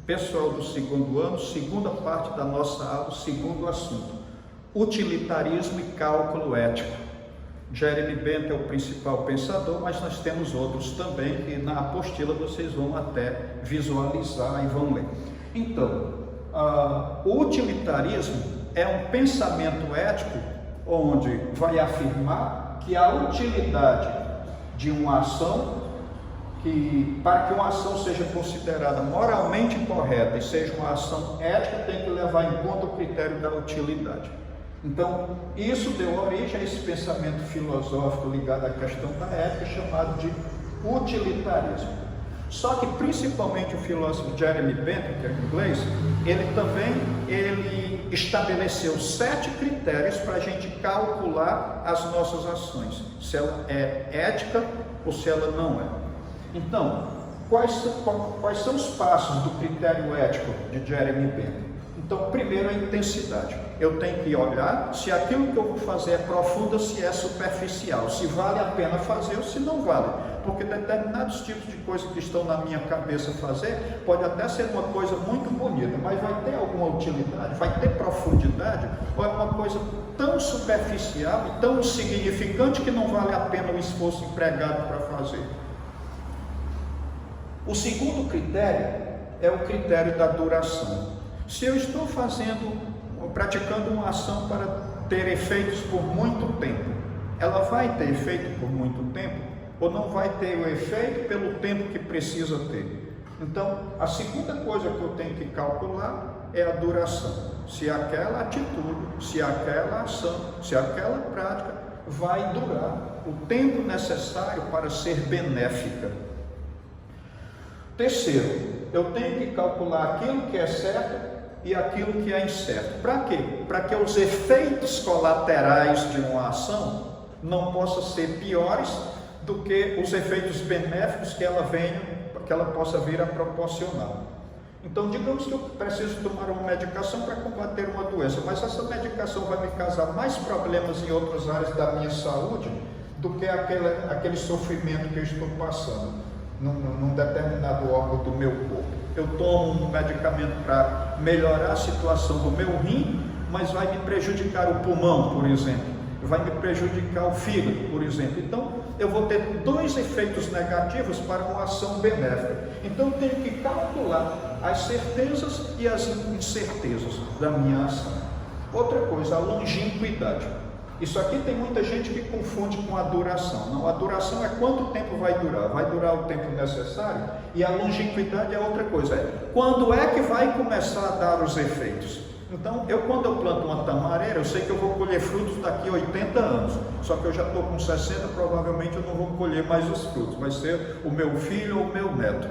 Pessoal do segundo ano, segunda parte da nossa aula, segundo assunto, utilitarismo e cálculo ético. Jeremy Bentham é o principal pensador, mas nós temos outros também que na apostila vocês vão até visualizar e vão ler. Então, o utilitarismo é um pensamento ético onde vai afirmar que a utilidade de uma ação, que para que uma ação seja considerada moralmente correta e seja uma ação ética, tem que levar em conta o critério da utilidade. Então, isso deu origem a esse pensamento filosófico ligado à questão da ética, chamado de utilitarismo. Só que, principalmente, o filósofo Jeremy Bentham, que é inglês, ele estabeleceu 7 critérios para a gente calcular as nossas ações, se ela é ética ou se ela não é. Então, quais são os passos do critério ético de Jeremy Bentham? Então, primeiro, a intensidade. Eu tenho que olhar se aquilo que eu vou fazer é profundo, se é superficial, se vale a pena fazer ou se não vale. Porque determinados tipos de coisas que estão na minha cabeça fazer, pode até ser uma coisa muito bonita, mas vai ter alguma utilidade, vai ter profundidade, ou é uma coisa tão superficial e tão insignificante que não vale a pena o esforço empregado para fazer. O segundo critério é o critério da duração. Se eu estou praticando uma ação para ter efeitos por muito tempo, ela vai ter efeito por muito tempo ou não vai ter o efeito pelo tempo que precisa ter? Então, a segunda coisa que eu tenho que calcular é a duração. Se aquela atitude, se aquela ação, se aquela prática vai durar o tempo necessário para ser benéfica. Terceiro, eu tenho que calcular aquilo que é certo e aquilo que é incerto. Para quê? Para que os efeitos colaterais de uma ação não possam ser piores do que os efeitos benéficos que ela possa vir a proporcionar. Então, digamos que eu preciso tomar uma medicação para combater uma doença, mas essa medicação vai me causar mais problemas em outras áreas da minha saúde do que aquele sofrimento que eu estou passando num determinado órgão do meu corpo. Eu tomo um medicamento para melhorar a situação do meu rim, mas vai me prejudicar o pulmão, por exemplo, vai me prejudicar o fígado, por exemplo. Então, eu vou ter 2 efeitos negativos para uma ação benéfica. Então, eu tenho que calcular as certezas e as incertezas da minha ação. Outra coisa, a longínquidade. Isso aqui tem muita gente que confunde com a duração. Não, a duração é quanto tempo vai durar. Vai durar o tempo necessário. E a longínquidade é outra coisa. É quando é que vai começar a dar os efeitos. Então, quando eu planto uma tamareira, eu sei que eu vou colher frutos daqui a 80 anos. Só que eu já estou com 60, provavelmente eu não vou colher mais os frutos. Vai ser o meu filho ou o meu neto.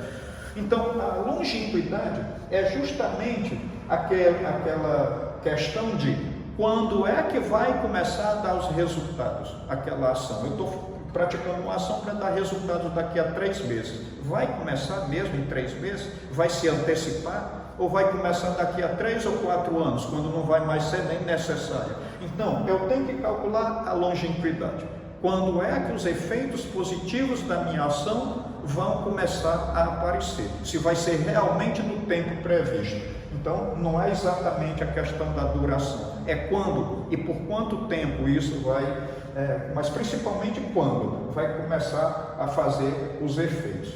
Então, a longínquidade é justamente aquela questão de quando é que vai começar a dar os resultados, aquela ação. Eu estou praticando uma ação para dar resultados daqui a 3 meses. Vai começar mesmo em 3 meses? Vai se antecipar? Ou vai começar daqui a 3 ou 4 anos, quando não vai mais ser nem necessário? Então, eu tenho que calcular a longínquidade. Quando é que os efeitos positivos da minha ação vão começar a aparecer? Se vai ser realmente no tempo previsto. Então, não é exatamente a questão da duração, é quando e por quanto tempo isso vai, mas principalmente quando vai começar a fazer os efeitos.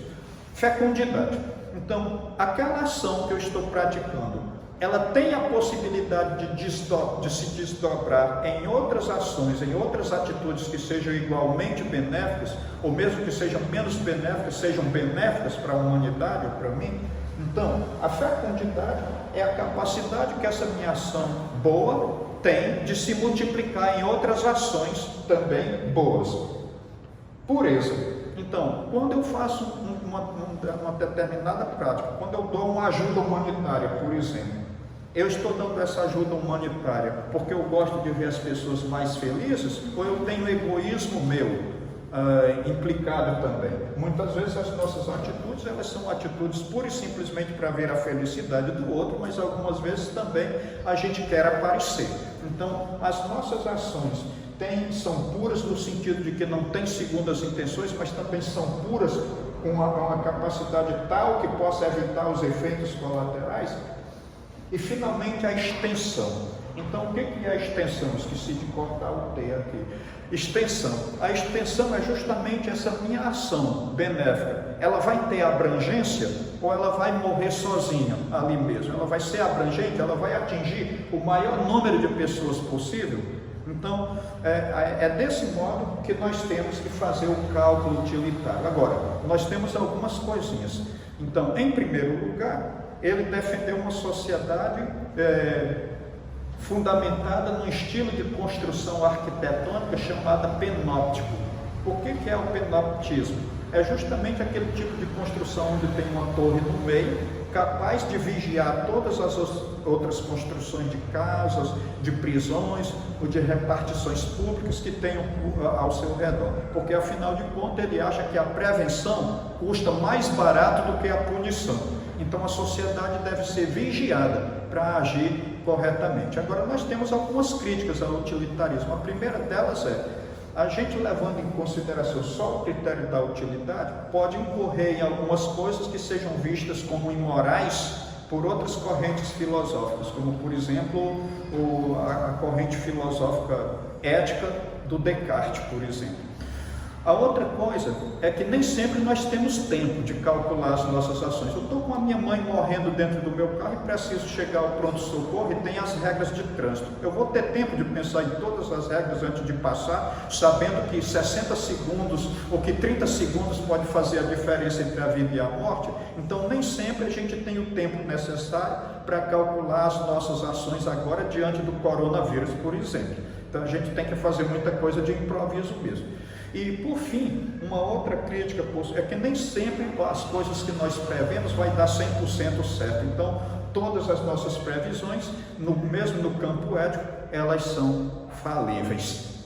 Fecundidade. Então, aquela ação que eu estou praticando, ela tem a possibilidade de se desdobrar em outras ações, em outras atitudes que sejam igualmente benéficas, ou mesmo que sejam menos benéficas, sejam benéficas para a humanidade ou para mim? Então, a fecundidade é a capacidade que essa minha ação boa tem de se multiplicar em outras ações também boas. Pureza. Então, quando eu faço uma determinada prática, quando eu dou uma ajuda humanitária, por exemplo, eu estou dando essa ajuda humanitária porque eu gosto de ver as pessoas mais felizes ou eu tenho egoísmo meu implicado também? Muitas vezes as nossas atitudes, elas são atitudes pura e simplesmente para ver a felicidade do outro, mas algumas vezes também a gente quer aparecer. Então, as nossas ações são puras no sentido de que não tem segundas intenções, mas também são puras com uma capacidade tal que possa evitar os efeitos colaterais. E finalmente a extensão. Então o que é a extensão? Esqueci de cortar o T aqui. Extensão. A extensão é justamente essa minha ação benéfica. Ela vai ter abrangência ou ela vai morrer sozinha ali mesmo? Ela vai ser abrangente, ela vai atingir o maior número de pessoas possível? Então, é desse modo que nós temos que fazer o cálculo utilitário. Agora, nós temos algumas coisinhas. Então, em primeiro lugar, ele defendeu uma sociedade fundamentada num estilo de construção arquitetônica chamada panóptico. O que é o panoptismo? É justamente aquele tipo de construção onde tem uma torre no meio, capaz de vigiar todas as outras construções de casas, de prisões ou de repartições públicas que tenham ao seu redor. Porque, afinal de contas, ele acha que a prevenção custa mais barato do que a punição. Então, a sociedade deve ser vigiada para agir corretamente. Agora, nós temos algumas críticas ao utilitarismo. A primeira delas a gente levando em consideração só o critério da utilidade, pode incorrer em algumas coisas que sejam vistas como imorais por outras correntes filosóficas, como, por exemplo, a corrente filosófica ética do Descartes, por exemplo. A outra coisa é que nem sempre nós temos tempo de calcular as nossas ações. Eu estou com a minha mãe morrendo dentro do meu carro e preciso chegar ao pronto-socorro e tem as regras de trânsito. Eu vou ter tempo de pensar em todas as regras antes de passar, sabendo que 60 segundos ou que 30 segundos pode fazer a diferença entre a vida e a morte? Então, nem sempre a gente tem o tempo necessário para calcular as nossas ações agora diante do coronavírus, por exemplo. Então, a gente tem que fazer muita coisa de improviso mesmo. E, por fim, uma outra crítica é que nem sempre as coisas que nós prevemos vai dar 100% certo. Então, todas as nossas previsões, mesmo no campo ético, elas são falíveis.